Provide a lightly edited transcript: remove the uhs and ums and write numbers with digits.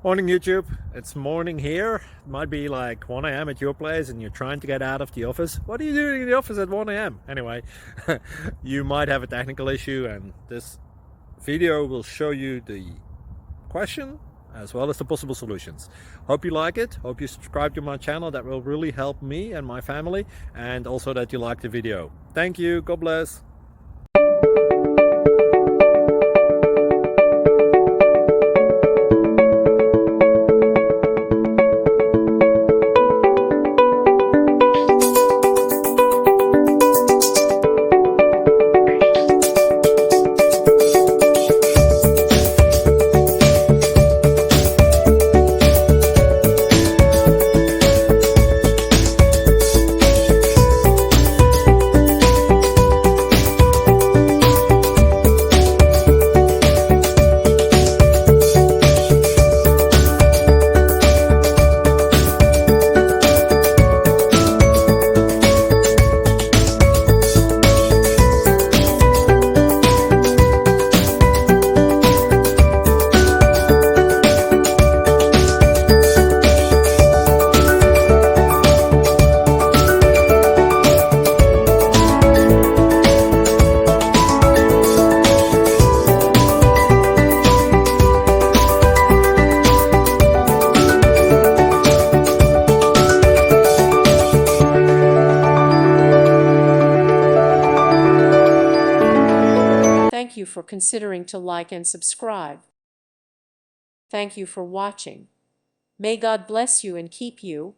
Morning YouTube, it's morning here. It might be like 1 a.m. at your place and you're trying to get out of the office. What are you doing in the office at 1 a.m.? Anyway, you might have a technical issue and this video will show you the question as well as the possible solutions. Hope you like it, hope you subscribe to my channel. That will really help me and my family, and also that you like the video. Thank you, God bless. Thank you for considering to like and subscribe. Thank you for watching. May God bless you and keep you.